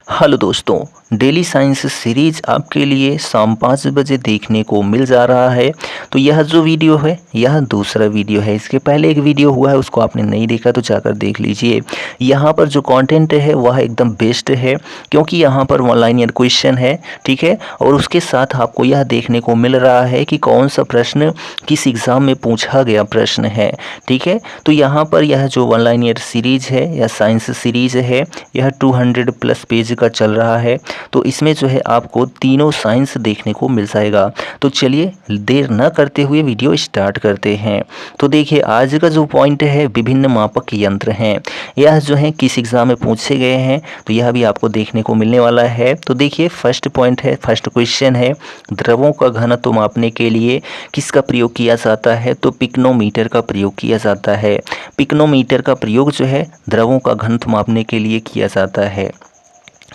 Hello दोस्तों, daily science series आपके लिए शाम 5 बजे देखने को मिल जा रहा है। तो यह जो वीडियो है यह दूसरा वीडियो है। इसके पहले एक वीडियो हुआ है, उसको आपने नहीं देखा तो जाकर देख लीजिए। यहाँ पर जो कंटेंट है वह एकदम बेस्ट है, क्योंकि यहाँ पर वन लाइनर क्वेश्चन है, ठीक है। और उसके साथ आपको यह देखने को मिल रहा है कि कौन सा प्रश्न किस एग्ज़ाम में पूछा गया प्रश्न है, ठीक है। तो यहाँ पर यह जो वन लाइनर सीरीज है या साइंस सीरीज है, यह 200 प्लस पेज का चल रहा है। तो इसमें जो है आपको तीनों साइंस देखने को मिल जाएगा। तो चलिए देर न करते हुए वीडियो स्टार्ट करते हैं। तो देखिए आज का जो पॉइंट है, विभिन्न मापक यंत्र हैं। यह जो है किस एग्जाम में पूछे गए हैं, तो यह भी आपको देखने को मिलने वाला है। तो देखिए फर्स्ट पॉइंट है, फर्स्ट क्वेश्चन है, द्रवों का घनत्व मापने के लिए किसका प्रयोग किया जाता है? तो पिक्नोमीटर का प्रयोग किया जाता है। पिक्नोमीटर का प्रयोग जो है द्रवों का घनत्व मापने के लिए किया जाता है।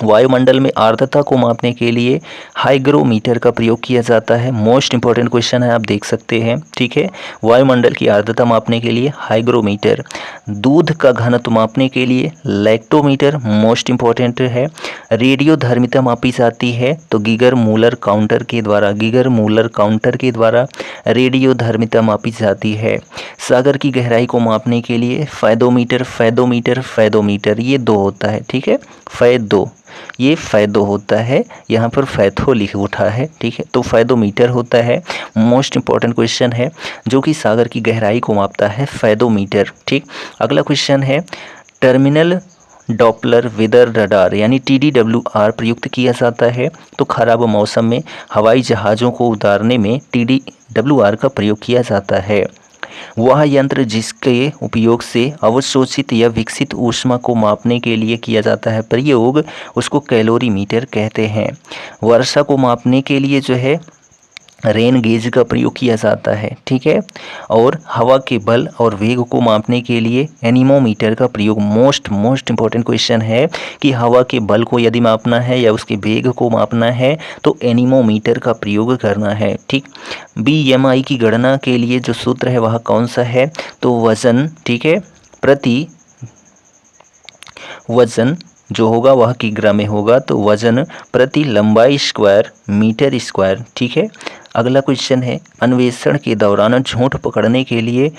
वायुमंडल में आर्द्रता को मापने के लिए हाइग्रोमीटर का प्रयोग किया जाता है। मोस्ट इंपॉर्टेंट क्वेश्चन है, आप देख सकते हैं, ठीक है। वायुमंडल की आर्द्रता मापने के लिए हाइग्रोमीटर। दूध का घनत्व मापने के लिए लैक्टोमीटर मोस्ट इंपॉर्टेंट है। रेडियो धर्मिता मापी जाती है तो गीगर मूलर काउंटर के द्वारा, गीगर मूलर काउंटर के द्वारा रेडियो धर्मिता मापी जाती है। सागर की गहराई को मापने के लिए फैदोमीटर, फैदोमीटर, फैदोमीटर, ये दो होता है, ठीक है। फैदो, ये फैदो होता है, यहाँ पर फैथो लिख उठा है, ठीक है। तो फैदोमीटर होता है, मोस्ट इंपॉर्टेंट क्वेश्चन है, जो कि सागर की गहराई को मापता है, फैदोमीटर, ठीक। अगला क्वेश्चन है, टर्मिनल डॉपलर वेदर रडार यानी TDWR प्रयुक्त किया जाता है। तो खराब मौसम में हवाई जहाज़ों को उतारने में TDWR का प्रयोग किया जाता है। वह यंत्र जिसके उपयोग से अवशोषित या विकसित ऊष्मा को मापने के लिए किया जाता है प्रयोग, उसको कैलोरीमीटर कहते हैं। वर्षा को मापने के लिए जो है रेन गेज का प्रयोग किया जाता है, ठीक है। और हवा के बल और वेग को मापने के लिए एनीमोमीटर का प्रयोग। मोस्ट इंपॉर्टेंट क्वेश्चन है कि हवा के बल को यदि मापना है या उसके वेग को मापना है तो एनीमोमीटर का प्रयोग करना है, ठीक। BMI की गणना के लिए जो सूत्र है वह कौन सा है? तो वजन, ठीक है, प्रति वजन जो होगा वह किग्रा में होगा, तो वजन प्रति लंबाई स्क्वायर मीटर स्क्वायर, ठीक है। अगला क्वेश्चन है, अन्वेषण के दौरान झूठ पकड़ने के लिए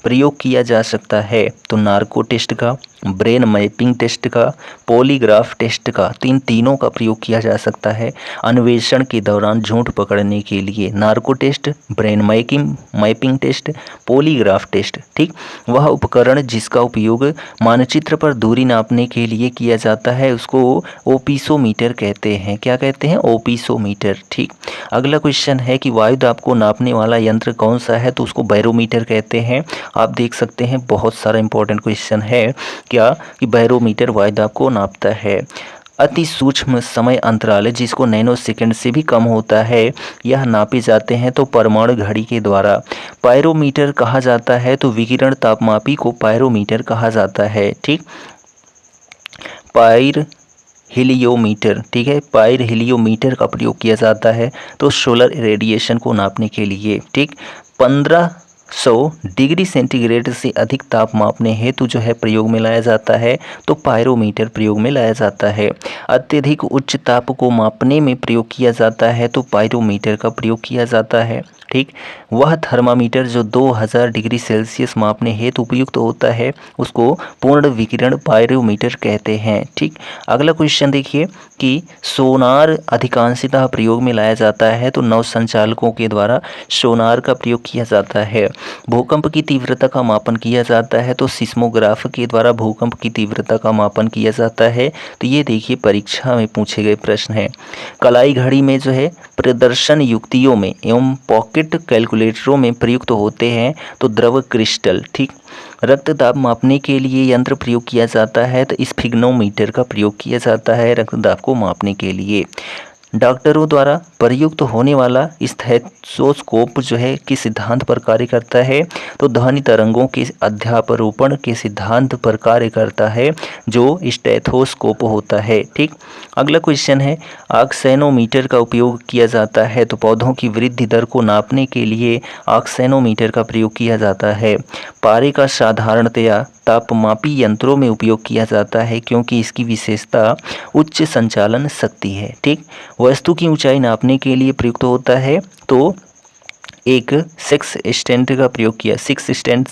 प्रयोग किया जा सकता है। तो नार्को टेस्ट का, ब्रेन मैपिंग टेस्ट का, पॉलीग्राफ टेस्ट का, तीनों का प्रयोग किया जा सकता है अन्वेषण के दौरान झूठ पकड़ने के लिए। Narco test, brain mapping test, polygraph test, ठीक। वह उपकरण जिसका उपयोग मानचित्र पर दूरी नापने के लिए किया जाता है उसको ओपिसोमीटर कहते हैं। क्या कहते हैं? ओपिसोमीटर, ठीक। अगला क्वेश्चन है कि वायु दाब को नापने वाला यंत्र कौन सा है? तो उसको बैरोमीटर कहते हैं। आप देख सकते हैं बहुत सारा इंपॉर्टेंट क्वेश्चन है क्या कि बैरोमीटर वायु दाब को नापता है। अति सूक्ष्म समय अंतराल जिसको नैनो सेकंड से भी कम होता है, यह नापे जाते हैं तो परमाणु घड़ी के द्वारा। पायरोमीटर कहा जाता है तो विकिरण तापमापी को पायरोमीटर कहा जाता है, ठीक। पायर हीलियोमीटर, ठीक है, पायर हीलियोमीटर का प्रयोग किया जाता है तो सोलर रेडिएशन को नापने के लिए, ठीक। 1500 डिग्री सेंटीग्रेड से अधिक ताप मापने हेतु जो है प्रयोग में लाया जाता है तो पायरोमीटर प्रयोग में लाया जाता है। अत्यधिक उच्च ताप को मापने में प्रयोग किया जाता है तो पायरोमीटर का प्रयोग किया जाता है, ठीक। वह थर्मामीटर जो 2000 डिग्री सेल्सियस मापने हेतु उपयुक्त होता है उसको पूर्ण विकिरण पायरोमीटर कहते हैं, ठीक। अगला क्वेश्चन देखिए कि सोनार अधिकांशतः प्रयोग में लाया जाता है तो नौ संचालकों के द्वारा सोनार का प्रयोग किया जाता है। भूकंप की तीव्रता का मापन किया जाता है तो सिस्मोग्राफ के द्वारा भूकंप की तीव्रता का मापन किया जाता है। तो ये देखिए परीक्षा में पूछे गए प्रश्न है। कलाई घड़ी में जो है प्रदर्शन युक्तियों में एवं पॉकेट कैलकुलेटरों में प्रयुक्त होते हैं तो द्रव क्रिस्टल, ठीक। रक्तदाब मापने के लिए यंत्र प्रयोग किया जाता है तो स्फिग्नोमीटर का प्रयोग किया जाता है रक्तदाब को मापने के लिए। डॉक्टरों द्वारा प्रयुक्त होने वाला स्टेथोस्कोप जो है किस सिद्धांत पर कार्य करता है? तो ध्वनि तरंगों के अध्यारोपण के सिद्धांत पर कार्य करता है जो स्टेथोस्कोप होता है। ठीक। अगला क्वेश्चन है, ऑक्सेनोमीटर का उपयोग किया जाता है। तो पौधों की वृद्धि दर को नापने के लिए ऑक्सेनोमीटर का प्रयोग किया जाता है। पारे का साधारणतया तापमापी यंत्रों में उपयोग किया जाता है क्योंकि इसकी विशेषता उच्च संचालन शक्ति है। ठीक। वस्तु की ऊंचाई नापने के लिए प्रयुक्त होता है तो एक सिक्स स्टेंट्स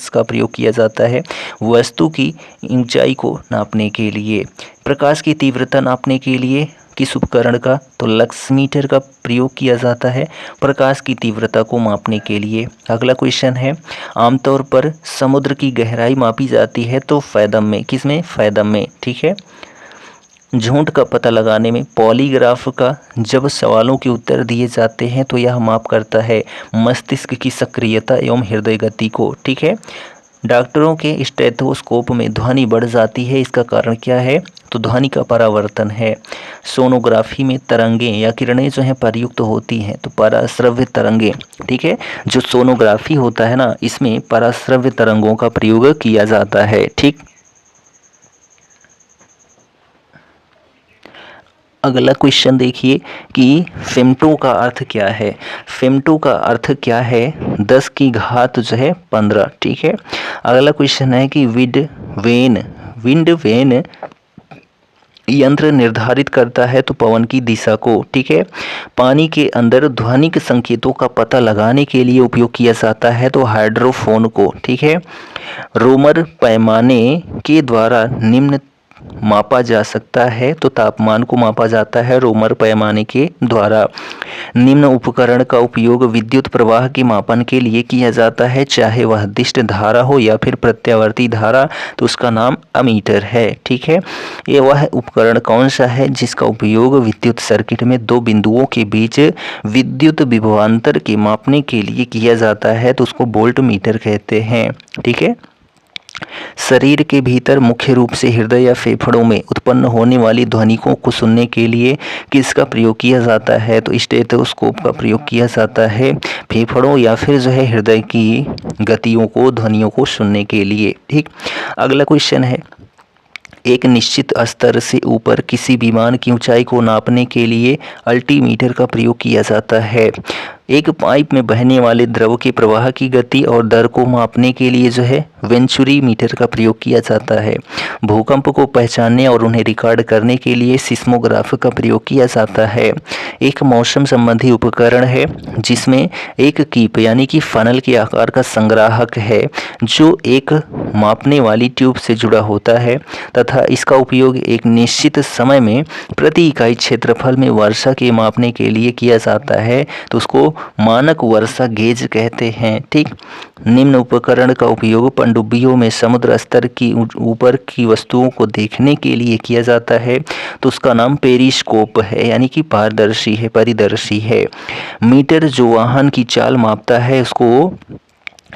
का प्रयोग किया जाता है वस्तु की ऊंचाई को नापने के लिए। प्रकाश की तीव्रता नापने के लिए किस उपकरण का? तो लक्स मीटर का प्रयोग किया जाता है प्रकाश की तीव्रता को मापने के लिए। अगला क्वेश्चन है, आमतौर पर समुद्र की गहराई मापी जाती है तो फैदम में। किसमें? फैदम में। ठीक है। झूठ का पता लगाने में पॉलीग्राफ का जब सवालों के उत्तर दिए जाते हैं तो यह माप करता है मस्तिष्क की सक्रियता एवं हृदय गति को। ठीक है। डॉक्टरों के स्टेथोस्कोप में ध्वनि बढ़ जाती है, इसका कारण क्या है? तो ध्वनि का परावर्तन है। सोनोग्राफी में तरंगें या किरणें जो हैं प्रयुक्त होती हैं तो पराश्रव्य तरंगें। ठीक है। जो सोनोग्राफी होता है ना, इसमें पराश्रव्य तरंगों का प्रयोग किया जाता है। ठीक। अगला क्वेश्चन देखिए कि फेमटो का अर्थ क्या है। फेमटो का अर्थ क्या है? 10 की घात जो है 15। ठीक है। अगला क्वेश्चन है कि विंड वेन यंत्र निर्धारित करता है तो पवन की दिशा को। ठीक है। पानी के अंदर ध्वनिक संकेतों का पता लगाने के लिए उपयोग किया जाता है तो हाइड्रोफोन को। ठीक है। रोमर पैमाने के द्वारा निम्न मापा जा सकता है तो तापमान को मापा जाता है रोमर पैमाने के द्वारा। निम्न उपकरण का उपयोग विद्युत प्रवाह के मापन के लिए किया जाता है, चाहे वह दिष्ट धारा हो या फिर प्रत्यावर्ती धारा, तो उसका नाम अमीटर है। ठीक है। ये वह उपकरण कौन सा है जिसका उपयोग विद्युत सर्किट में दो बिंदुओं के बीच विद्युत विभवांतर के मापने के लिए किया जाता है तो उसको वोल्ट मीटर कहते हैं। ठीक है। शरीर के भीतर मुख्य रूप से हृदय या फेफड़ों में उत्पन्न होने वाली ध्वनिकों को सुनने के लिए किसका प्रयोग किया जाता है? तो स्टेथोस्कोप का प्रयोग किया जाता है फेफड़ों या फिर जो है हृदय की गतियों को, ध्वनियों को सुनने के लिए। ठीक। अगला क्वेश्चन है, एक निश्चित स्तर से ऊपर किसी विमान की ऊंचाई को नापने के लिए अल्टीमीटर का प्रयोग किया जाता है। एक पाइप में बहने वाले द्रव के प्रवाह की गति और दर को मापने के लिए जो है वेंचुरी मीटर का प्रयोग किया जाता है। भूकंप को पहचानने और उन्हें रिकॉर्ड करने के लिए सिस्मोग्राफ का प्रयोग किया जाता है। एक मौसम संबंधी उपकरण है जिसमें एक कीप यानी कि फनल के आकार का संग्राहक है जो एक मापने वाली ट्यूब से जुड़ा होता है तथा इसका उपयोग एक निश्चित समय में प्रति इकाई क्षेत्रफल में वर्षा के मापने के लिए किया जाता है तो उसको मानक वर्षा गेज कहते हैं। ठीक। निम्न उपकरण का उपयोग पनडुब्बियों में समुद्र स्तर की ऊपर की वस्तुओं को देखने के लिए किया जाता है तो उसका नाम पेरिस्कोप है यानी कि परिदर्शी है। मीटर जो वाहन की चाल मापता है उसको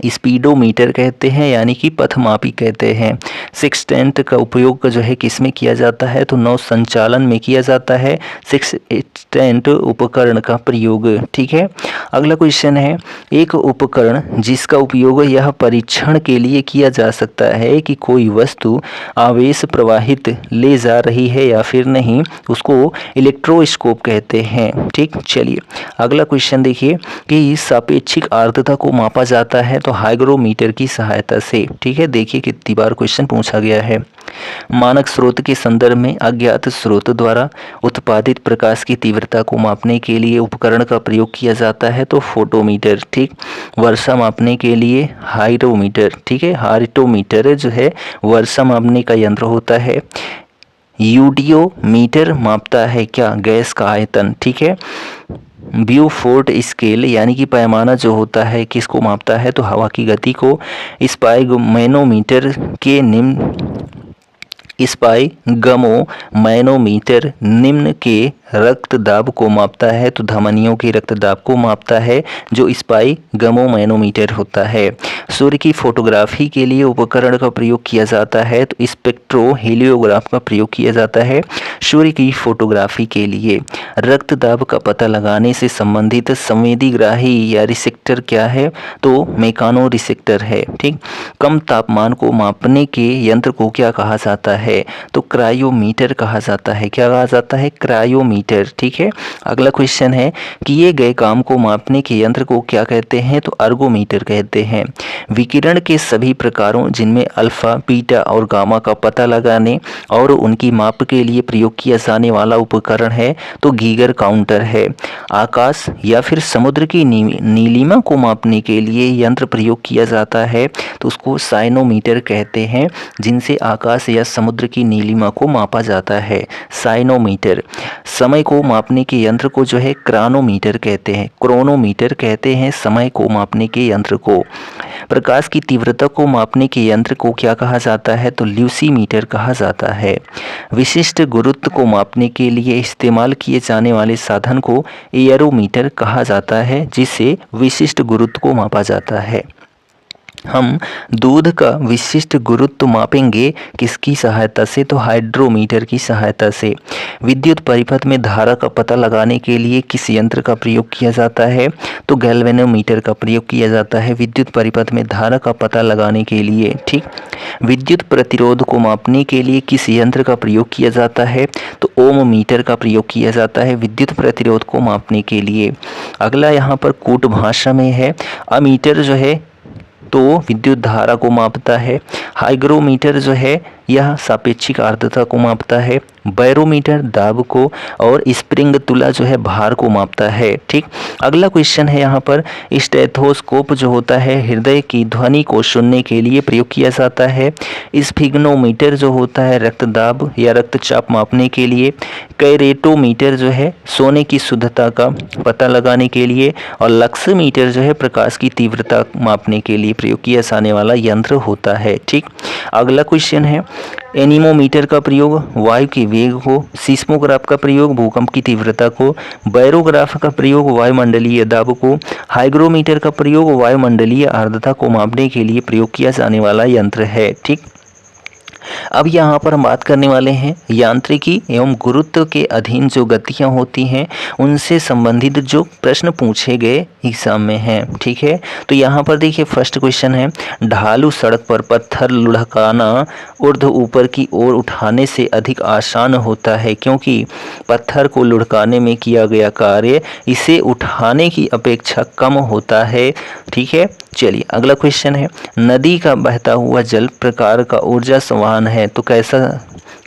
स्पीडोमीटर कहते हैं यानी कि पथमापी कहते हैं। सिक्सटेंट का उपयोग जो है किसमें किया जाता है? तो नौ संचालन में किया जाता है सिक्सटेंट उपकरण का प्रयोग। ठीक है। अगला क्वेश्चन है, एक उपकरण जिसका उपयोग यह परीक्षण के लिए किया जा सकता है कि कोई वस्तु आवेश प्रवाहित ले जा रही है या फिर नहीं, उसको इलेक्ट्रोस्कोप कहते हैं। ठीक। चलिए अगला क्वेश्चन देखिए कि सापेक्षिक आर्द्रता को मापा जाता है तो हाइग्रोमीटर की सहायता से। ठीक है। देखिए कितनी बार क्वेश्चन पूछा गया है। मानक स्रोत के संदर्भ में अज्ञात स्रोत द्वारा उत्पादित प्रकाश की तीव्रता को मापने के लिए उपकरण का प्रयोग किया जाता है तो फोटोमीटर। ठीक। वर्षा मापने के लिए हाइरोमीटर। ठीक है। हाइरोमीटर जो है वर्षा मापने का यंत्र होता है। यूडियोमीटर मापता है क्या? गैस का आयतन। ठीक है। ब्यूफोर्ट स्केल यानी कि पैमाना जो होता है किसको मापता है? तो हवा की गति को। स्पाइगोमेनोमीटर के निम्न स्पाइगमोमैनोमीटर निम्न के रक्त दाब को मापता है, तो धमनियों के रक्त दाब को मापता है जो स्पाइगमोमैनोमीटर होता है। सूर्य की फोटोग्राफी के लिए उपकरण का प्रयोग किया जाता है, तो स्पेक्ट्रोहेलियोग्राफ का प्रयोग किया जाता है सूर्य की फोटोग्राफी के लिए। रक्त दाब का पता लगाने से संबंधित संवेदीग्राही या रिसेप्टर क्या है, तो मेकानो रिसेप्टर है। ठीक, कम तापमान को मापने के यंत्र को क्या कहा जाता है, तो क्रायोमीटर कहा जाता है। क्या कहा जाता है? क्रायोमीटर। ठीक है, अगला क्वेश्चन है, किए गए काम को मापने के यंत्र को क्या कहते हैं, तो अर्गोमीटर कहते हैं। विकिरण के सभी प्रकारों जिनमें अल्फा, बीटा और गामा का पता लगाने और उनकी माप के लिए प्रयोग किया जाने वाला उपकरण है, तो गीगर काउंटर है। आकाश या फिर समुद्र की नीलिमा को मापने के लिए यंत्र प्रयोग किया जाता है, तो उसको साइनोमीटर कहते हैं, जिनसे आकाश या समुद्र की नीलिमा को मापा जाता है, साइनोमीटर। समय को मापने के यंत्र को जो है क्रानोमीटर कहते हैं, क्रोनोमीटर कहते हैं समय को मापने के यंत्र को। प्रकाश की तीव्रता को मापने के यंत्र को क्या कहा जाता है, तो ल्यूसीमीटर कहा जाता है। विशिष्ट गुरुत्व को मापने के लिए इस्तेमाल किए जाने वाले साधन को एयरोमीटर कहा जाता है, जिससे विशिष्ट गुरुत्व को मापा जाता है। हम दूध का विशिष्ट गुरुत्व मापेंगे किसकी सहायता से, तो हाइड्रोमीटर की सहायता से। विद्युत परिपथ में धारा का पता लगाने के लिए किस यंत्र का प्रयोग किया जाता है, तो गैल्वेनोमीटर का प्रयोग किया जाता है विद्युत परिपथ में धारा का पता लगाने के लिए। ठीक, विद्युत प्रतिरोध को मापने के लिए किस यंत्र का प्रयोग किया जाता है, तो ओम मीटर का प्रयोग किया जाता है विद्युत प्रतिरोध को मापने के लिए। अगला यहाँ पर कूट भाषा में है, अमीटर जो है तो विद्युत धारा को मापता है। हाइग्रोमीटर जो है यह सापेक्षिक आर्द्रता को मापता है। बैरोमीटर दाब को, और स्प्रिंग तुला जो है भार को मापता है। ठीक, अगला क्वेश्चन है यहाँ पर, स्टेथोस्कोप जो होता है हृदय की ध्वनि को सुनने के लिए प्रयोग किया जाता है। स्फिग्नोमीटर जो होता है रक्तदाब या रक्तचाप मापने के लिए। कैरेटोमीटर जो है सोने की शुद्धता का पता लगाने के लिए, और लक्समीटर जो है प्रकाश की तीव्रता मापने के लिए प्रयोग किया जाने वाला यंत्र होता है। ठीक, अगला क्वेश्चन है, एनीमोमीटर का प्रयोग वायु के वेग को, सीस्मोग्राफ का प्रयोग भूकंप की तीव्रता को, बैरोग्राफ का प्रयोग वायुमंडलीय दाब को, हाइग्रोमीटर का प्रयोग वायुमंडलीय आर्द्रता को मापने के लिए प्रयोग किया जाने वाला यंत्र है। ठीक, अब यहाँ पर हम बात करने वाले हैं यांत्रिकी एवं गुरुत्व के अधीन जो गतियाँ होती हैं उनसे संबंधित जो प्रश्न पूछे गए एग्जाम में हैं। ठीक है, तो यहाँ पर देखिए फर्स्ट क्वेश्चन है, ढालू सड़क पर पत्थर लुढ़काना ऊर्ध्व ऊपर की ओर उठाने से अधिक आसान होता है, क्योंकि पत्थर को लुढ़काने में किया गया कार्य इसे उठाने की अपेक्षा कम होता है। ठीक है, चलिए अगला क्वेश्चन है, नदी का बहता हुआ जल प्रकार का ऊर्जा संवाहन है, तो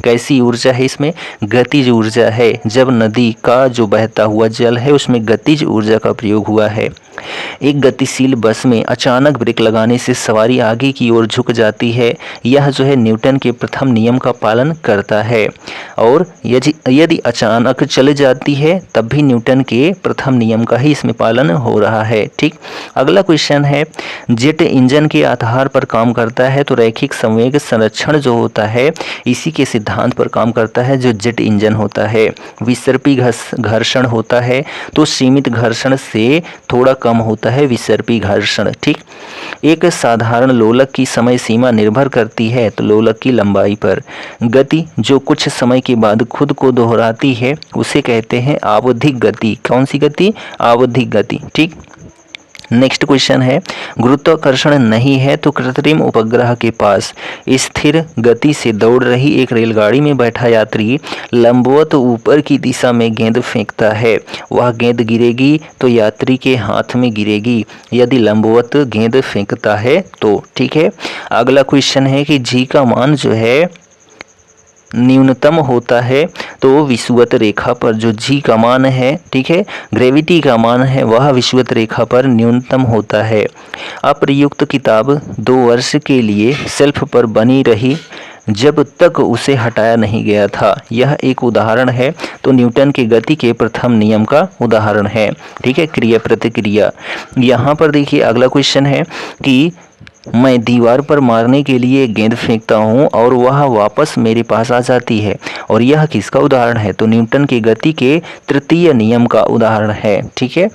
कैसी ऊर्जा है इसमें, गतिज ऊर्जा है। जब नदी का जो बहता हुआ जल है उसमें गतिज ऊर्जा का प्रयोग हुआ है। एक गतिशील बस में अचानक ब्रेक लगाने से सवारी आगे की ओर झुक जाती है, यह जो है न्यूटन के प्रथम नियम का पालन करता है, और यदि अचानक चल जाती है तब भी न्यूटन के प्रथम नियम का ही इसमें पालन हो रहा है। ठीक, अगला क्वेश्चन है, जेट इंजन के आधार पर काम करता है, तो रैखिक संवेग संरक्षण जो होता है इसी के सिद्धांत पर काम करता है जो जेट इंजन होता है। विसर्पी घर्षण होता है, तो सीमित घर्षण से थोड़ा कम होता है विसर्पी घर्षण। ठीक, एक साधारण लोलक की समय सीमा निर्भर करती है तो लोलक की लंबाई पर। गति जो कुछ समय के बाद खुद को दोहराती है उसे कहते हैं आवधिक गति। कौन सी गति? आवधिक गति। ठीक, नेक्स्ट क्वेश्चन है, गुरुत्वाकर्षण नहीं है तो कृत्रिम उपग्रह के पास स्थिर गति से दौड़ रही एक रेलगाड़ी में बैठा यात्री लंबवत ऊपर की दिशा में गेंद फेंकता है, वह गेंद गिरेगी तो यात्री के हाथ में गिरेगी यदि लंबवत गेंद फेंकता है तो। ठीक है, अगला क्वेश्चन है कि जी का मान जो है न्यूनतम होता है तो विषुवत रेखा पर जो जी का मान है, ठीक है, ग्रेविटी का मान है, वह विषुवत रेखा पर न्यूनतम होता है। अप्रयुक्त किताब 2 वर्ष के लिए शेल्फ पर बनी रही जब तक उसे हटाया नहीं गया था, यह एक उदाहरण है तो न्यूटन के गति के प्रथम नियम का उदाहरण है। ठीक है, क्रिया प्रतिक्रिया। यहाँ पर देखिए अगला क्वेश्चन है कि मैं दीवार पर मारने के लिए गेंद फेंकता हूँ और वह वापस मेरे पास आ जाती है। और यह किसका उदाहरण है? तो न्यूटन के गति के तृतीय नियम का उदाहरण है। ठीक है।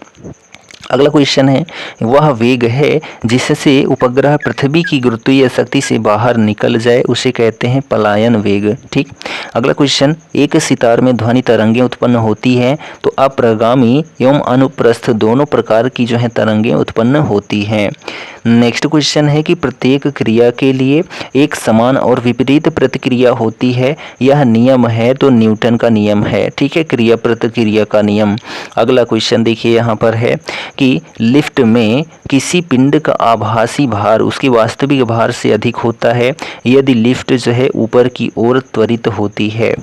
अगला क्वेश्चन है, वह वेग है जिससे उपग्रह पृथ्वी की गुरुत्वीय शक्ति से बाहर निकल जाए उसे कहते हैं पलायन वेग। ठीक। अगला क्वेश्चन, एक सितार में ध्वनि तरंगें उत्पन्न होती हैं तो अप्रगामी एवं अनुप्रस्थ दोनों प्रकार की जो है तरंगें उत्पन्न होती हैं। नेक्स्ट क्वेश्चन है कि प्रत्येक क्रिया के लिए एक समान और विपरीत प्रतिक्रिया होती है, यह नियम है तो न्यूटन का नियम है। ठीक है, क्रिया प्रतिक्रिया का नियम। अगला क्वेश्चन देखिए यहाँ पर है कि लिफ्ट में किसी पिंड का आभासी भार उसके वास्तविक भार से अधिक होता है यदि लिफ्ट जो है ऊपर की ओर त्वरित होती है।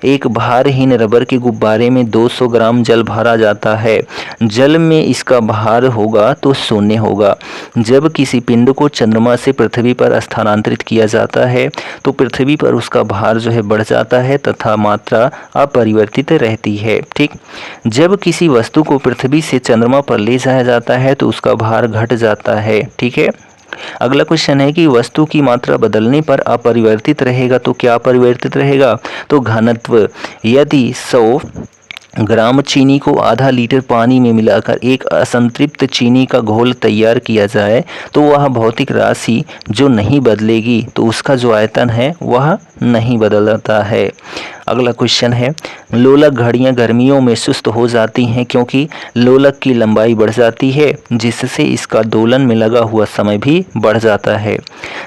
एक भारहीन रबर के गुब्बारे में 200 ग्राम जल भरा जाता है, जल में इसका भार होगा तो शून्य होगा। जब किसी पिंड को चंद्रमा से पृथ्वी पर स्थानांतरित किया जाता है तो पृथ्वी पर उसका भार जो है बढ़ जाता है तथा मात्रा अपरिवर्तित रहती है। ठीक। जब किसी वस्तु को पृथ्वी से चंद्रमा पर ले जाया जाता है तो उसका भार घट जाता है। ठीक है। अगला क्वेश्चन है कि वस्तु की मात्रा बदलने पर अपरिवर्तित रहेगा तो क्या अपरिवर्तित रहेगा? तो घनत्व। यदि 100 ग्राम चीनी को आधा लीटर पानी में मिलाकर एक असंतृप्त चीनी का घोल तैयार किया जाए तो वह भौतिक राशि जो नहीं बदलेगी तो उसका जो आयतन है वह नहीं बदलता है। अगला क्वेश्चन है, लोलक घड़ियां गर्मियों में सुस्त हो जाती हैं क्योंकि लोलक की लंबाई बढ़ जाती है जिससे इसका दोलन में लगा हुआ समय भी बढ़ जाता है।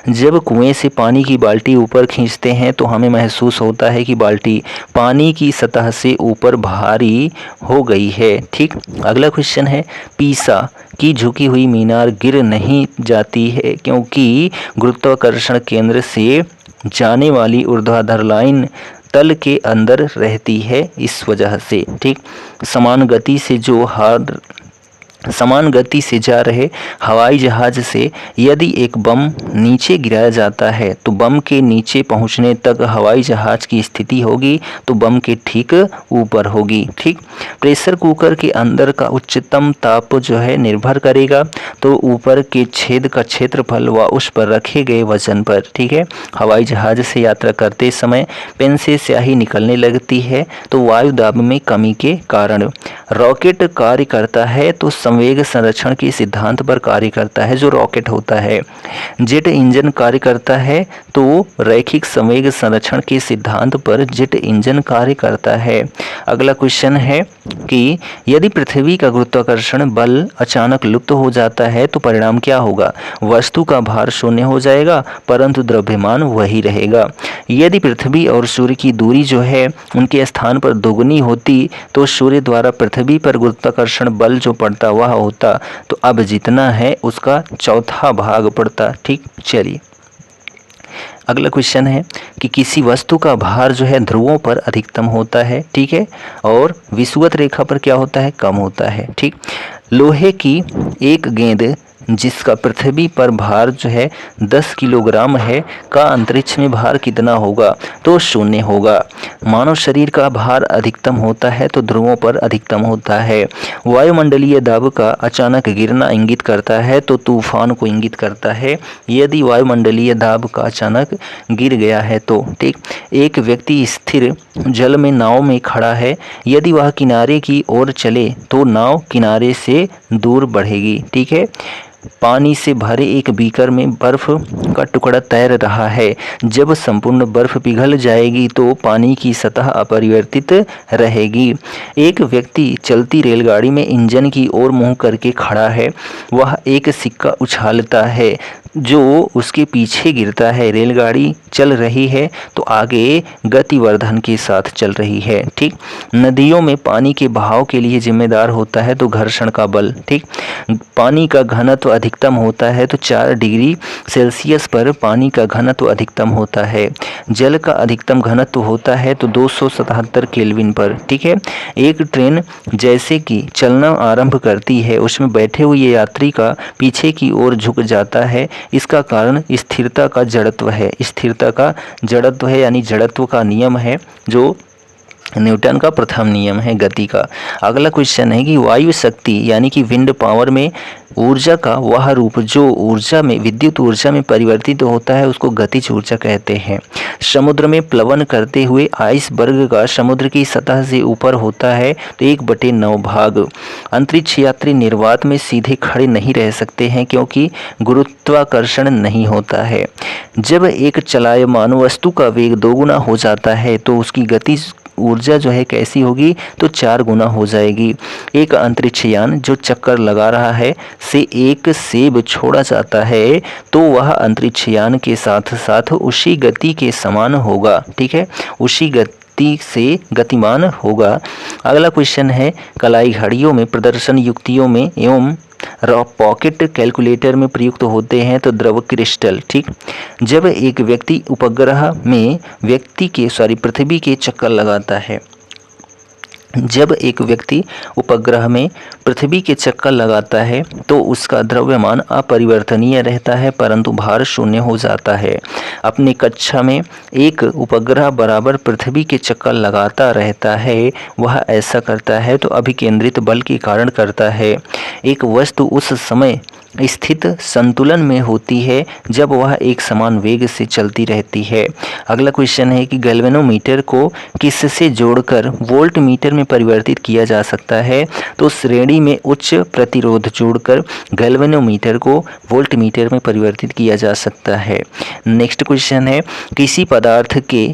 जब कुएं से पानी की बाल्टी ऊपर खींचते हैं तो हमें महसूस होता है कि बाल्टी पानी की सतह से ऊपर भारी हो गई है। ठीक। अगला क्वेश्चन है, पीसा की झुकी हुई मीनार गिर नहीं जाती है क्योंकि गुरुत्वाकर्षण केंद्र से जाने वाली ऊर्ध्वाधर लाइन तल के अंदर रहती है इस वजह से। ठीक। समान गति से जा रहे हवाई जहाज से यदि एक बम नीचे गिराया जाता है तो बम के नीचे पहुंचने तक हवाई जहाज की स्थिति होगी तो बम के ठीक ऊपर होगी। ठीक। प्रेशर कुकर के अंदर का उच्चतम ताप जो है निर्भर करेगा तो ऊपर के छेद का क्षेत्रफल व उस पर रखे गए वजन पर। ठीक है। हवाई जहाज से यात्रा करते समय पेन से स्याही निकलने लगती है तो वायु दाब में कमी के कारण। रॉकेट कार्य करता है तो संवेग संरक्षण के सिद्धांत पर कार्य करता है जो रॉकेट होता है। जेट इंजन कार्य करता है तो रैखिक संवेग संरक्षण के सिद्धांत पर जेट इंजन कार्य करता है। अगला क्वेश्चन है कि यदि पृथ्वी का गुरुत्वाकर्षण बल अचानक लुप्त हो जाता है तो परिणाम क्या होगा? वस्तु का भार शून्य हो जाएगा परंतु द्रव्यमान वही रहेगा। यदि पृथ्वी और सूर्य की दूरी जो है उनके स्थान पर दोगुनी होती तो सूर्य द्वारा पृथ्वी पर गुरुत्वाकर्षण बल जो पड़ता वह होता तो अब जितना है उसका चौथा भाग पड़ता। ठीक। चलिए अगला क्वेश्चन है कि किसी वस्तु का भार जो है ध्रुवों पर अधिकतम होता है। ठीक है। और विषुवत रेखा पर क्या होता है? कम होता है। ठीक। लोहे की एक गेंद जिसका पृथ्वी पर भार जो है 10 किलोग्राम है का अंतरिक्ष में भार कितना होगा? तो शून्य होगा। मानव शरीर का भार अधिकतम होता है तो ध्रुवों पर अधिकतम होता है। वायुमंडलीय दाब का अचानक गिरना इंगित करता है तो तूफान को इंगित करता है यदि वायुमंडलीय दाब का अचानक गिर गया है तो। ठीक। एक व्यक्ति स्थिर जल में नाव में खड़ा है, यदि वह किनारे की ओर चले तो नाव किनारे से दूर बढ़ेगी। ठीक है। पानी से भरे एक बीकर में बर्फ का टुकड़ा तैर रहा है, जब संपूर्ण बर्फ पिघल जाएगी तो पानी की सतह अपरिवर्तित रहेगी। एक व्यक्ति चलती रेलगाड़ी में इंजन की ओर मुंह करके खड़ा है, वह एक सिक्का उछालता है जो उसके पीछे गिरता है। रेलगाड़ी चल रही है तो आगे गतिवर्धन के साथ चल रही है। ठीक। नदियों में पानी के बहाव के लिए जिम्मेदार होता है तो घर्षण का बल। ठीक। पानी का घनत्व अधिकतम होता है तो 4 डिग्री सेल्सियस पर पानी का घनत्व अधिकतम होता है। जल का अधिकतम घनत्व होता है तो 277 केल्विन पर। ठीक है। एक ट्रेन जैसे कि चलना आरंभ करती है उसमें बैठे हुए यात्री का पीछे की ओर झुक जाता है, इसका कारण स्थिरता का जड़त्व है। स्थिरता का जड़त्व है यानी जड़त्व का नियम है जो न्यूटन का प्रथम नियम है गति का। अगला क्वेश्चन है कि वायु शक्ति यानी कि विंड पावर में ऊर्जा का वह रूप जो ऊर्जा में विद्युत ऊर्जा में परिवर्तित होता है उसको गतिज ऊर्जा कहते हैं। समुद्र में प्लवन करते हुए आइसबर्ग का समुद्र की सतह से ऊपर होता है तो 1/9 भाग। अंतरिक्ष यात्री निर्वात में सीधे खड़े नहीं रह सकते हैं क्योंकि गुरुत्वाकर्षण नहीं होता है। जब एक चलायमान वस्तु का वेग 2 गुना हो जाता है तो उसकी गतिज ऊर्जा जो है कैसी होगी तो 4 गुना हो जाएगी। एक अंतरिक्ष यान जो चक्कर लगा रहा है से एक सेब छोड़ा जाता है तो वह अंतरिक्ष यान के साथ साथ उसी गति के समान होगा, ठीक है, उसी गति से गतिमान होगा। अगला क्वेश्चन है कलाई घड़ियों में प्रदर्शन युक्तियों में एवं पॉकेट कैलकुलेटर में प्रयुक्त होते हैं तो द्रव क्रिस्टल, ठीक। जब एक व्यक्ति उपग्रह में पृथ्वी के चक्कर लगाता है, जब एक व्यक्ति उपग्रह में पृथ्वी के चक्कर लगाता है तो उसका द्रव्यमान अपरिवर्तनीय रहता है परंतु भार शून्य हो जाता है। अपनी कक्षा में एक उपग्रह बराबर पृथ्वी के चक्कर लगाता रहता है, वह ऐसा करता है तो अभिकेंद्रित बल के कारण करता है। एक वस्तु उस समय स्थित संतुलन में होती है जब वह एक समान वेग से चलती रहती है। अगला क्वेश्चन है कि गैल्वेनोमीटर को किससे जोड़कर वोल्ट मीटर में परिवर्तित किया जा सकता है तो श्रेणी में उच्च प्रतिरोध जोड़कर गैल्वेनोमीटर को वोल्ट मीटर में परिवर्तित किया जा सकता है। नेक्स्ट क्वेश्चन है किसी पदार्थ के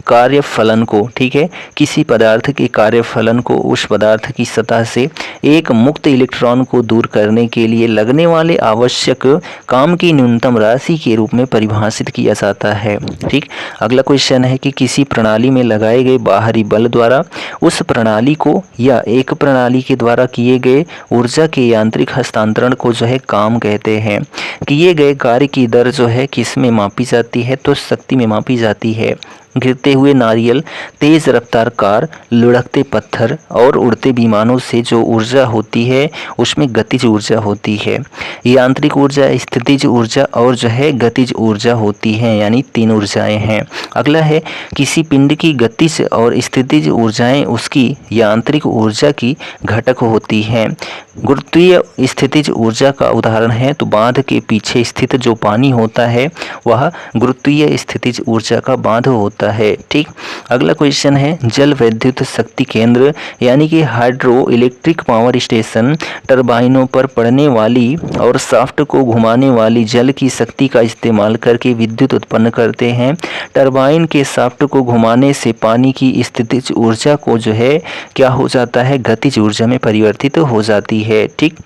कार्यफलन को, ठीक है, किसी पदार्थ के कार्यफलन को उस पदार्थ की सतह से एक मुक्त इलेक्ट्रॉन को दूर करने के लिए लगने वाले आवश्यक काम की न्यूनतम राशि के रूप में परिभाषित किया जाता है, ठीक। अगला क्वेश्चन है कि किसी प्रणाली में लगाए गए बाहरी बल द्वारा उस प्रणाली को या एक प्रणाली के द्वारा किए गए ऊर्जा के यांत्रिक हस्तांतरण को जो है काम कहते हैं। किए गए कार्य की दर जो है किस में मापी जाती है तो शक्ति में मापी जाती है। गिरते हुए नारियल, तेज रफ्तार कार, लुढ़कते पत्थर और उड़ते विमानों से जो ऊर्जा होती है उसमें गतिज ऊर्जा होती है। यांत्रिक ऊर्जा, स्थितिज ऊर्जा और जो है गतिज ऊर्जा होती है, यानी 3 ऊर्जाएं हैं। अगला है किसी पिंड की गतिज और स्थितिज ऊर्जाएं उसकी यांत्रिक ऊर्जा की घटक होती हैं। गुरुत्वीय स्थितिज ऊर्जा का उदाहरण है तो बांध के पीछे स्थित जो पानी होता है वह गुरुत्वीय स्थितिज ऊर्जा का बांध होता है, ठीक। अगला क्वेश्चन है जल विद्युत शक्ति केंद्र यानी कि हाइड्रो इलेक्ट्रिक पावर स्टेशन टरबाइनों पर पड़ने वाली और शाफ्ट को घुमाने वाली जल की शक्ति का इस्तेमाल करके विद्युत उत्पन्न करते हैं। टरबाइन के शाफ्ट को घुमाने से पानी की स्थितिज ऊर्जा को जो है क्या हो जाता है गतिज ऊर्जा में परिवर्तित हो जाती है, ठीक।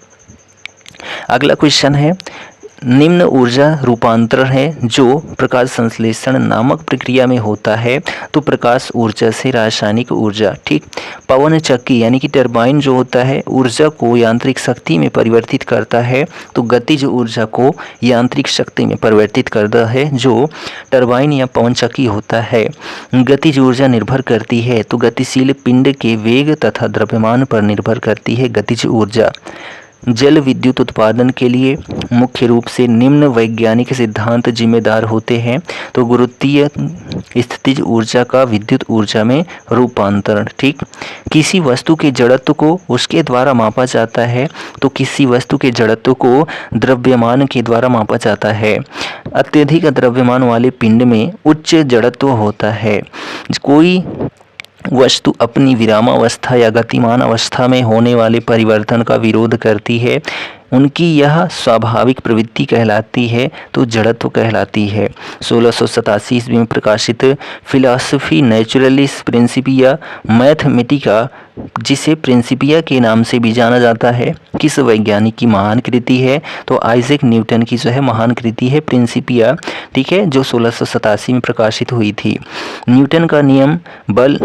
अगला क्वेश्चन है निम्न ऊर्जा रूपांतरण है जो प्रकाश संश्लेषण नामक प्रक्रिया में होता है तो प्रकाश ऊर्जा से रासायनिक ऊर्जा, ठीक। पवन चक्की यानी कि टरबाइन जो होता है ऊर्जा को यांत्रिक शक्ति में परिवर्तित करता है तो गतिज ऊर्जा को यांत्रिक शक्ति में परिवर्तित करता है जो टरबाइन या पवन चक्की होता है। गतिज ऊर्जा निर्भर करती है तो गतिशील पिंड के वेग तथा द्रव्यमान पर निर्भर करती है गतिज ऊर्जा। जल विद्युत उत्पादन के लिए मुख्य रूप से निम्न वैज्ञानिक सिद्धांत जिम्मेदार होते हैं तो गुरुत्वीय स्थितिज ऊर्जा का विद्युत ऊर्जा में रूपांतरण, ठीक। किसी वस्तु के जड़त्व को उसके द्वारा मापा जाता है तो किसी वस्तु के जड़त्व को द्रव्यमान के द्वारा मापा जाता है। अत्यधिक द्रव्यमान वाले पिंड में उच्च जड़त्व होता है। कोई वस्तु अपनी विरामावस्था या गतिमान अवस्था में होने वाले परिवर्तन का विरोध करती है, उनकी यह स्वाभाविक प्रवृत्ति कहलाती है तो जड़त्व कहलाती है। 1687 ईस्वी में प्रकाशित फिलॉसफी नेचुरलिस प्रिंसिपिया मैथमेटिका, जिसे प्रिंसिपिया के नाम से भी जाना जाता है, किस वैज्ञानिक की महान कृति है तो आइजैक न्यूटन की जो है महान कृति है प्रिंसिपिया, ठीक है, जो 1687 में प्रकाशित हुई थी। न्यूटन का नियम बल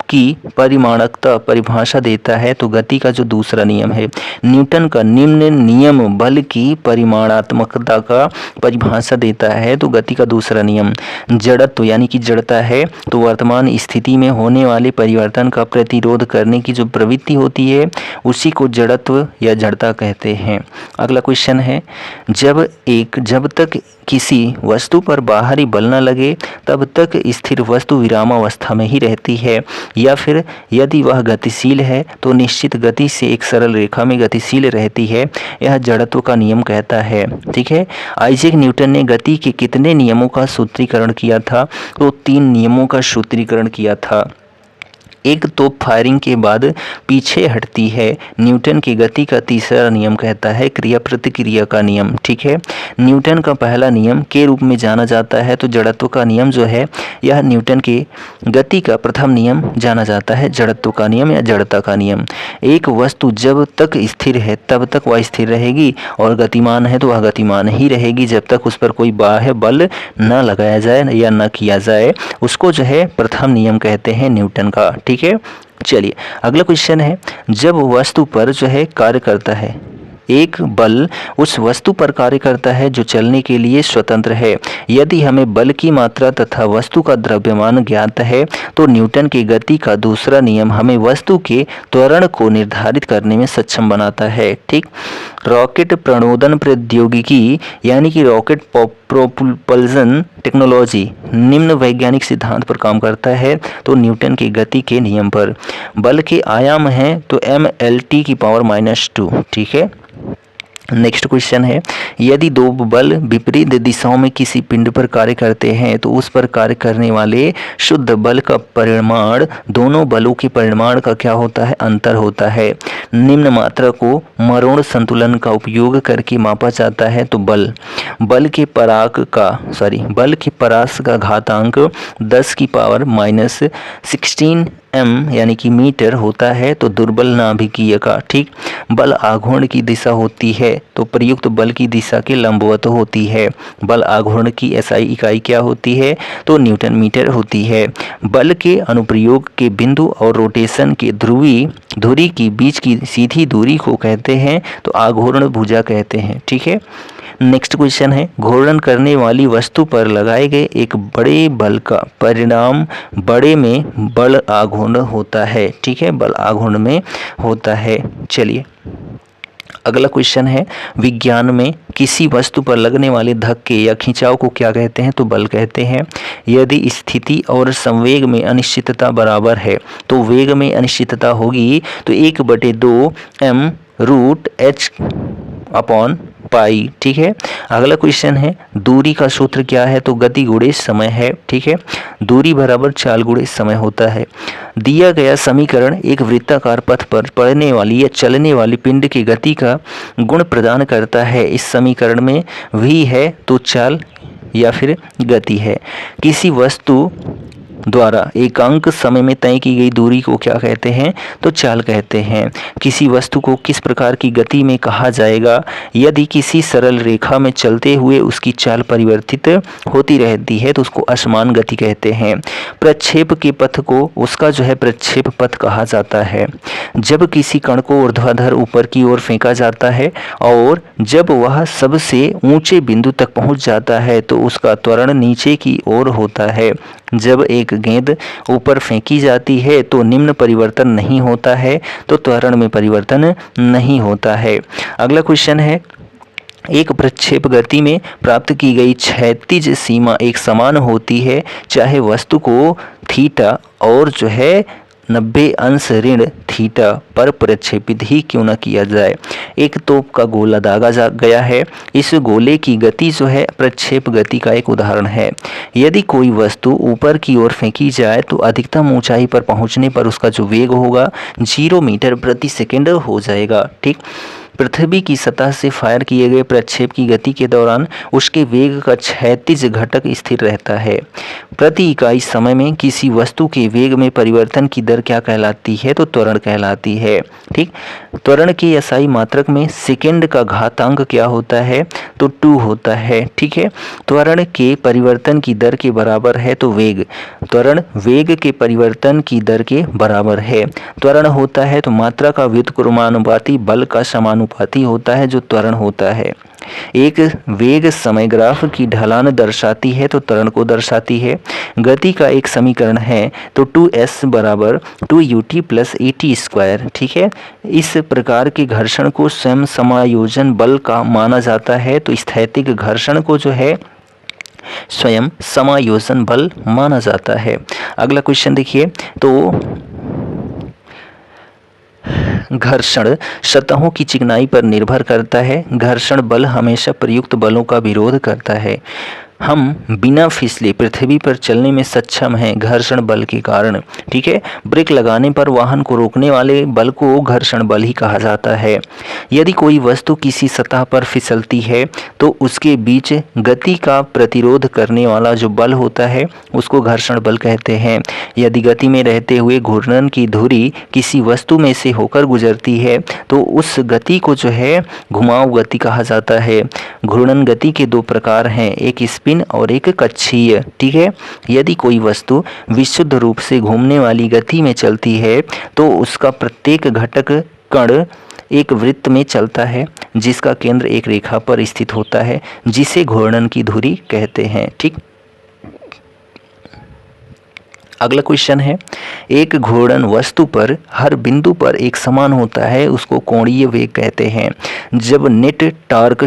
की परिमाणकता परिभाषा देता है तो गति का जो दूसरा नियम है, न्यूटन का निम्न नियम बल की परिमाणात्मकता का परिभाषा देता है तो गति का दूसरा नियम, जड़त्व यानी कि जड़ता है तो वर्तमान स्थिति में होने वाले परिवर्तन का प्रतिरोध करने की जो प्रवृत्ति होती है उसी को जड़त्व या जड़ता कहते हैं। अगला क्वेश्चन है, जब तक किसी वस्तु पर बाहरी बल न लगे तब तक स्थिर वस्तु विरामावस्था में ही रहती है, या फिर यदि वह गतिशील है तो निश्चित गति से एक सरल रेखा में गतिशील रहती है, यह जड़त्व का नियम कहता है। ठीक है, आइजैक न्यूटन ने गति के कितने नियमों का सूत्रीकरण किया था? तो 3 नियमों का सूत्रीकरण किया था। एक तोप फायरिंग के बाद पीछे हटती है, न्यूटन की गति का तीसरा नियम कहता है क्रिया प्रतिक्रिया का नियम। ठीक है, न्यूटन का पहला नियम के रूप में जाना जाता है तो जड़त्व का नियम जो है यह न्यूटन की गति का प्रथम नियम जाना जाता है, जड़त्व का नियम या जड़ता का नियम। एक वस्तु जब तक स्थिर है तब तक वह स्थिर रहेगी और गतिमान है तो वह गतिमान ही रहेगी जब तक उस पर कोई बाह्य बल न लगाया जाए या न किया जाए, उसको जो है प्रथम नियम कहते हैं न्यूटन का। ठीक है, चलिए अगला क्वेश्चन है, जब वस्तु पर जो है कार्य करता है, एक बल उस वस्तु पर कार्य करता है जो चलने के लिए स्वतंत्र है। यदि हमें बल की मात्रा तथा वस्तु का द्रव्यमान ज्ञात है तो न्यूटन की गति का दूसरा नियम हमें वस्तु के त्वरण को निर्धारित करने में सक्षम बनाता है। ठीक, रॉकेट प्रणोदन प्रौद्योगिकी यानी कि रॉकेट प्रोपल्शन टेक्नोलॉजी निम्न वैज्ञानिक सिद्धांत पर काम करता है तो न्यूटन की गति के नियम पर। बल के आयाम हैं तो mLT⁻²। ठीक है, नेक्स्ट क्वेश्चन है, यदि 2 बल विपरीत दिशाओं में किसी पिंड पर कार्य करते हैं तो उस पर कार्य करने वाले शुद्ध बल का परिमाण दोनों बलों के परिमाण का क्या होता है? अंतर होता है। निम्न मात्रा को मरोड़ संतुलन का उपयोग करके मापा जाता है तो बल के परास का घातांक 10⁻16 m यानी कि मीटर होता है तो दुर्बल नाभिकीय का। ठीक, बल आघूर्ण की दिशा होती है तो प्रयुक्त बल की दिशा के लंबवत होती है। बल आघूर्ण की SI इकाई क्या होती है? तो न्यूटन मीटर होती है। बल के अनुप्रयोग के बिंदु और रोटेशन के धुरी की बीच की सीधी दूरी को कहते हैं तो आघूर्ण भुजा कहते हैं। ठीक है, नेक्स्ट क्वेश्चन है, घूर्णन करने वाली वस्तु पर लगाए गए एक बड़े बल का परिणाम बड़े में बल आघूर्ण होता है। ठीक है, बल आघूर्ण में होता है। चलिए अगला क्वेश्चन है, विज्ञान में किसी वस्तु पर लगने वाले धक्के या खिंचाव को क्या कहते हैं? तो बल कहते हैं। यदि स्थिति और संवेग में अनिश्चितता बराबर है तो वेग में अनिश्चितता होगी तो 1/2 m√h/π। ठीक है, अगला क्वेश्चन है, दूरी का सूत्र क्या है? तो गति गुणे समय है। ठीक है, दूरी बराबर चाल गुणे समय होता है। दिया गया समीकरण एक वृत्ताकार पथ पर पड़ने वाली या चलने वाली पिंड की गति का गुण प्रदान करता है। इस समीकरण में v है तो चाल या फिर गति है। किसी वस्तु द्वारा एकांक समय में तय की गई दूरी को क्या कहते हैं? तो चाल कहते हैं। किसी वस्तु को किस प्रकार की गति में कहा जाएगा? यदि किसी सरल रेखा में चलते हुए उसकी चाल परिवर्तित होती रहती है तो उसको असमान गति कहते हैं। प्रक्षेप के पथ को उसका जो है प्रक्षेप पथ कहा जाता है। जब किसी कण को ऊर्ध्वाधर ऊपर की ओर फेंका जाता है और जब वह सबसे ऊंचे बिंदु तक पहुंच जाता है तो उसका त्वरण नीचे की ओर होता है। जब एक गेंद ऊपर फेंकी जाती है तो निम्न परिवर्तन नहीं होता है तो त्वरण में परिवर्तन नहीं होता है। अगला क्वेश्चन है, एक प्रक्षेप गति में प्राप्त की गई क्षैतिज सीमा एक समान होती है चाहे वस्तु को थीटा और जो है 90 अंश ऋण थीटा पर प्रक्षेपित ही क्यों न किया जाए। एक तोप का गोला दागा गया है, इस गोले की गति जो है प्रक्षेप गति का एक उदाहरण है। यदि कोई वस्तु ऊपर की ओर फेंकी जाए तो अधिकतम ऊंचाई पर पहुंचने पर उसका जो वेग होगा 0 मीटर प्रति सेकंड हो जाएगा। ठीक, पृथ्वी की सतह से फायर किए गए प्रक्षेप की गति के दौरान उसके वेग का क्षैतिज घटक स्थिर रहता है। प्रति इकाई समय में किसी वस्तु के वेग में परिवर्तन की दर क्या कहलाती है? तो त्वरण कहलाती है। ठीक, त्वरण के एसआई मात्रक में सेकंड का घातांक क्या होता है? तो 2 होता है। ठीक है, त्वरण के परिवर्तन की दर के बराबर है तो वेग, त्वरण वेग के परिवर्तन की दर के बराबर है। त्वरण होता है तो मात्रा का व्युत्क्रमानुपाती बल का समानुपाती होता है जो त्वरण होता है। एक वेग समय ग्राफ की ढलान दर्शाती है तो त्वरण को दर्शाती है। गति का एक समीकरण है तो 2s बराबर 2ut प्लस at स्क्वायर। ठीक है, इस प्रकार के घर्षण को स्वयं समायोजन बल का माना जाता है। तो स्थैतिक घर्षण को जो है स्वयं समायोजन बल माना जाता है। अगला क्वेश्चन देखिए, तो घर्षण सतहों की चिकनाई पर निर्भर करता है। घर्षण बल हमेशा प्रयुक्त बलों का विरोध करता है। हम बिना फिसले पृथ्वी पर चलने में सक्षम हैं घर्षण बल के कारण। ठीक है, ब्रेक लगाने पर वाहन को रोकने वाले बल को घर्षण बल ही कहा जाता है। यदि कोई वस्तु किसी सतह पर फिसलती है तो उसके बीच गति का प्रतिरोध करने वाला जो बल होता है उसको घर्षण बल कहते हैं। यदि गति में रहते हुए घूर्णन की धुरी किसी वस्तु में से होकर गुजरती है तो उस गति को जो है घुमाव गति कहा जाता है। घूर्णन गति के 2 प्रकार हैं, एक स्पिन और एक कक्षीय। ठीक है, यदि कोई वस्तु विशुद्ध रूप से घूमने वाली गति में चलती है तो उसका प्रत्येक घटक कण एक वृत्त में चलता है जिसका केंद्र एक रेखा पर स्थित होता है जिसे घूर्णन की धुरी कहते हैं। ठीक, अगला क्वेश्चन है, एक घूर्णन वस्तु पर हर बिंदु पर एक समान होता है उसको कोणीय वेग कहते हैं। जब नेट टॉर्क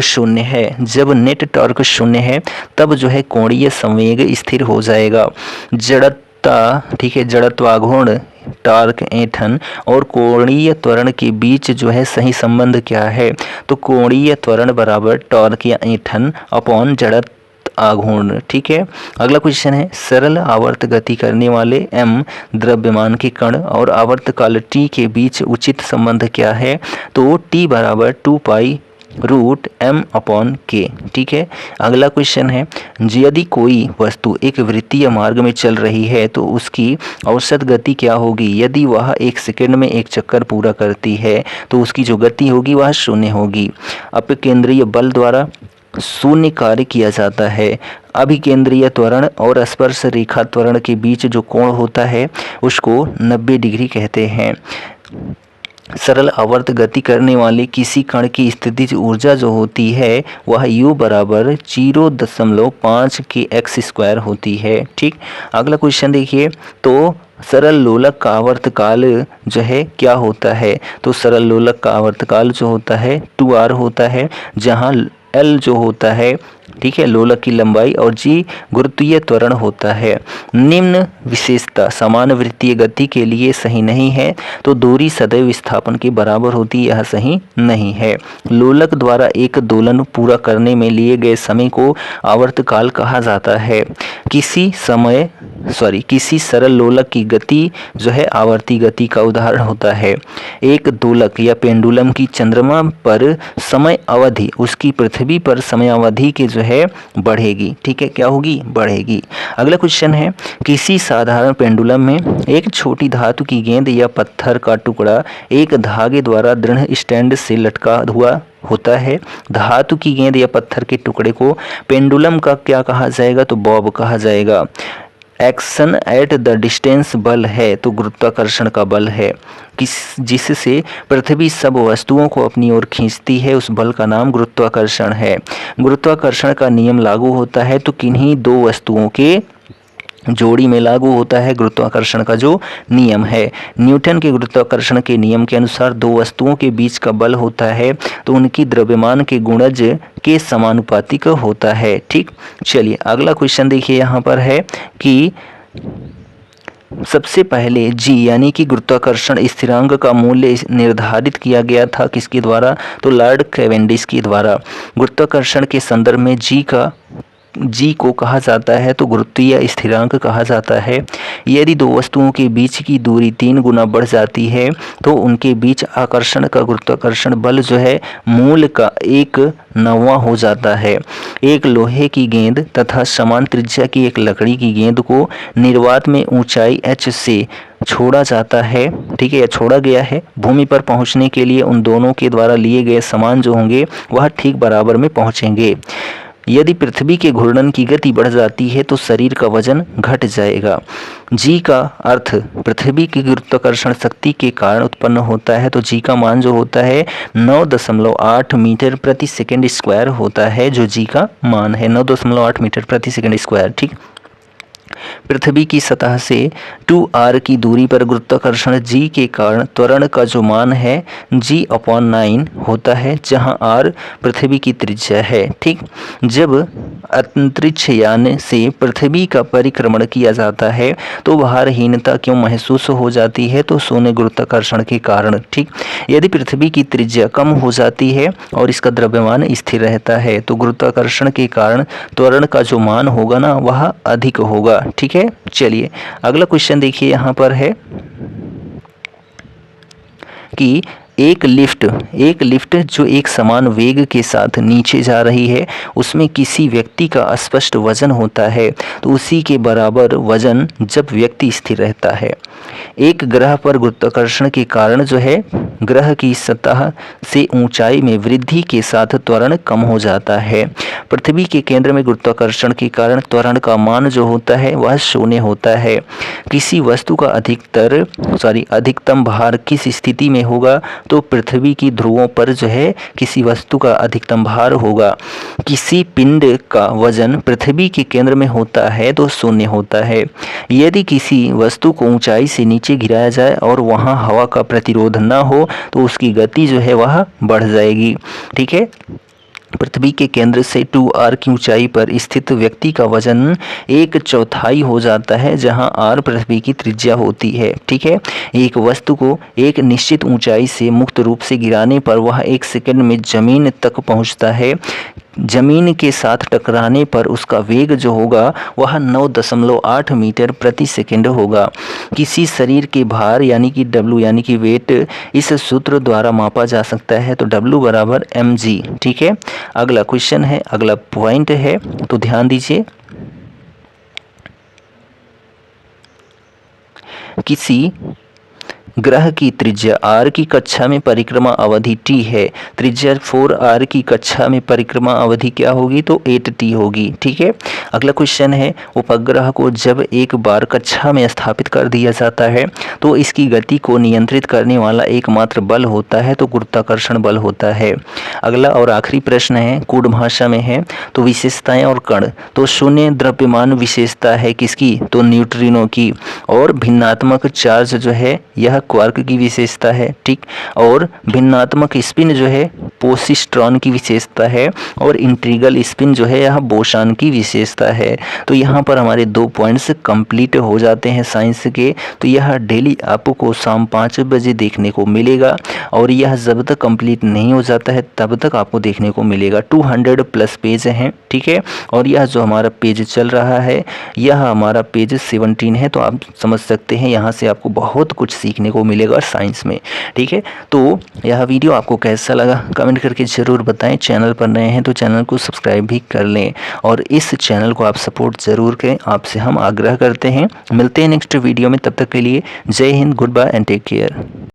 शून्य है तब जो है कोणीय संवेग स्थिर हो जाएगा। जड़ता, ठीक है, जड़त्वाघूर्ण टॉर्क ऐंठन और कोणीय त्वरण के बीच जो है सही संबंध क्या है? तो कोणीय त्वरण बराबर टॉर्क या ऐंठन अपॉन जड़त्व आघूर्ण। ठीक है, अगला क्वेश्चन है, सरल आवर्त गति करने वाले m द्रव्यमान के कण और आवर्तकाल t के बीच उचित संबंध क्या है? तो t बराबर 2 pi root m upon k। ठीक है, अगला क्वेश्चन है, यदि कोई वस्तु एक वृत्तीय मार्ग में चल रही है तो उसकी औसत गति क्या होगी? यदि वह 1 सेकंड में एक चक्कर पूरा करती है तो उसकी जो गति होगी वह 0 होगी। अपकेंद्रीय बल द्वारा शून्य कार्य किया जाता है। अभिकेंद्रीय त्वरण और स्पर्श रेखा त्वरण के बीच जो कोण होता है उसको 90 डिग्री कहते हैं। सरल आवर्त गति करने वाले किसी कण की स्थितिज ऊर्जा जो होती है वह u बराबर 0.5 के x स्क्वायर होती है। ठीक, अगला क्वेश्चन देखिए, तो सरल लोलक का आवर्तकाल जो है क्या होता है? तो सरल लोलक का आवर्तकाल जो होता है 2r होता है, जहाँ L जो होता है, ठीक है, लोलक की लंबाई और g गुरुत्वीय त्वरण होता है। निम्न विशेषता समान वृत्तीय गति के लिए सही नहीं है तो दूरी सदैव विस्थापन के बराबर होती, यह सही नहीं है। लोलक द्वारा एक दोलन पूरा करने में लिए गए समय को आवर्तकाल कहा जाता है। किसी सरल लोलक की गति जो है आवर्ती गति का उदाहरण होता है। एक दोलक या पेंडुलम की चंद्रमा पर समय अवधि उसकी पृथ्वी पर समय अवधि के जो है बढ़ेगी। ठीक है, क्या होगी? बढ़ेगी। अगला क्वेश्चन है, किसी साधारण पेंडुलम में एक छोटी धातु की गेंद या पत्थर का टुकड़ा एक धागे द्वारा दृढ़ स्टैंड से लटका हुआ होता है। धातु की गेंद या पत्थर के टुकड़े को पेंडुलम का क्या कहा जाएगा? तो बॉब कहा जाएगा। एक्शन एट द डिस्टेंस बल है तो गुरुत्वाकर्षण का बल है, जिससे पृथ्वी सब वस्तुओं को अपनी ओर खींचती है, उस बल का नाम गुरुत्वाकर्षण है। गुरुत्वाकर्षण का नियम लागू होता है तो किन्हीं 2 वस्तुओं के जोड़ी में लागू होता है गुरुत्वाकर्षण का जो नियम है। न्यूटन के गुरुत्वाकर्षण के नियम के अनुसार 2 वस्तुओं के बीच का बल होता है तो उनकी द्रव्यमान के गुणज के समानुपातिक होता है। ठीक, चलिए अगला क्वेश्चन देखिए, यहाँ पर है कि सबसे पहले g यानी कि गुरुत्वाकर्षण स्थिरांक का मूल्य निर्धारित किया गया था किसके द्वारा? तो लॉर्ड कैवेंडिश के द्वारा। गुरुत्वाकर्षण के संदर्भ में g का जी को कहा जाता है तो गुरुत्वीय स्थिरांक कहा जाता है। यदि दो वस्तुओं के बीच की दूरी 3 गुना बढ़ जाती है तो उनके बीच आकर्षण का गुरुत्वाकर्षण बल जो है मूल का 1/9 हो जाता है। एक लोहे की गेंद तथा समान त्रिज्या की एक लकड़ी की गेंद को निर्वात में ऊंचाई h से छोड़ा जाता है, ठीक है, या छोड़ा गया है। भूमि पर पहुंचने के लिए उन दोनों के द्वारा लिए गए समान जो होंगे वह ठीक बराबर में पहुंचेंगे। यदि पृथ्वी के घूर्णन की गति बढ़ जाती है तो शरीर का वजन घट जाएगा। जी का अर्थ पृथ्वी की गुरुत्वाकर्षण शक्ति के कारण उत्पन्न होता है, तो जी का मान जो होता है 9.8 मीटर प्रति सेकंड स्क्वायर होता है, जो जी का मान है 9.8 मीटर प्रति सेकंड स्क्वायर। ठीक, पृथ्वी की सतह से 2r की दूरी पर गुरुत्वाकर्षण g के कारण त्वरण का जो मान है g/9 होता है, जहां r पृथ्वी की त्रिज्या है। ठीक, जब अंतरिक्ष यान से पृथ्वी का परिक्रमण किया जाता है तो भारहीनता क्यों महसूस हो जाती है, तो शून्य गुरुत्वाकर्षण के कारण। ठीक, यदि पृथ्वी की त्रिज्या कम हो जाती है और इसका द्रव्यमान स्थिर रहता है तो गुरुत्वाकर्षण के कारण त्वरण का जो मान होगा ना वह अधिक होगा। ठीक है, चलिए अगला क्वेश्चन देखिए, यहाँ पर है कि एक लिफ्ट जो एक समान वेग के साथ नीचे जा रही है उसमें किसी व्यक्ति का स्पष्ट वजन होता है, तो उसी के बराबर वजन जब व्यक्ति स्थिर रहता है। एक ग्रह पर गुरुत्वाकर्षण के कारण जो है ग्रह की सतह से ऊंचाई में वृद्धि के साथ त्वरण कम हो जाता है। पृथ्वी के केंद्र में गुरुत्वाकर्षण के कारण त्वरण का मान जो होता है वह शून्य होता है। किसी वस्तु का अधिकतम भार किस स्थिति में होगा, तो पृथ्वी की ध्रुवों पर जो है किसी वस्तु का अधिकतम भार होगा। किसी पिंड का वजन पृथ्वी के केंद्र में होता है तो शून्य होता है। यदि किसी वस्तु को ऊंचाई से नीचे गिराया जाए और वहां हवा का प्रतिरोध न हो तो उसकी गति जो है वह बढ़ जाएगी। ठीक है, पृथ्वी के केंद्र से 2r की ऊंचाई पर स्थित व्यक्ति का वजन 1/4 हो जाता है, जहां r पृथ्वी की त्रिज्या होती है। ठीक है, एक वस्तु को एक निश्चित ऊंचाई से मुक्त रूप से गिराने पर वह 1 सेकंड में जमीन तक पहुंचता है। जमीन के साथ टकराने पर उसका वेग जो होगा वह 9.8 मीटर प्रति सेकंड होगा। किसी शरीर के भार यानी कि W यानी कि वेट इस सूत्र द्वारा मापा जा सकता है, तो W बराबर mg। ठीक है, अगला क्वेश्चन है, अगला पॉइंट है, तो ध्यान दीजिए। किसी ग्रह की त्रिज्या r की कक्षा में परिक्रमा अवधि t है, त्रिज्या 4r की कक्षा में परिक्रमा अवधि क्या होगी, तो 8t होगी। ठीक है, अगला क्वेश्चन है, उपग्रह को जब एक बार कक्षा में स्थापित कर दिया जाता है तो इसकी गति को नियंत्रित करने वाला एकमात्र बल होता है, तो गुरुत्वाकर्षण बल होता है। अगला और आखिरी प्रश्न है, कूट भाषा में है, तो विशेषताएं और कण, तो शून्य द्रव्यमान विशेषता है किसकी, तो न्यूट्रिनो की, और भिन्नात्मक चार्ज जो है यह क्वार्क की विशेषता है। ठीक, और भिन्नात्मक स्पिन जो है पोसिट्रॉन की विशेषता है, और इंटीग्रल स्पिन जो है यह बोसान की विशेषता है। तो यहाँ पर हमारे 2 पॉइंट्स कंप्लीट हो जाते हैं साइंस के। तो यह डेली आपको शाम 5 बजे देखने को मिलेगा, और यह जब तक कंप्लीट नहीं हो जाता है तब तक आपको देखने को मिलेगा। 200+ पेज हैं। ठीक है, और यह जो हमारा पेज चल रहा है यह हमारा पेज 17 है, तो आप समझ सकते हैं यहाँ से आपको बहुत कुछ सीखने को मिलेगा साइंस में। ठीक है, तो यह वीडियो आपको कैसा लगा कमेंट करके ज़रूर बताएं। चैनल पर नए हैं तो चैनल को सब्सक्राइब भी कर लें, और इस चैनल को आप सपोर्ट ज़रूर करें, आपसे हम आग्रह करते हैं। मिलते हैं नेक्स्ट वीडियो में, तब तक के लिए जय हिंद, good bye and take care.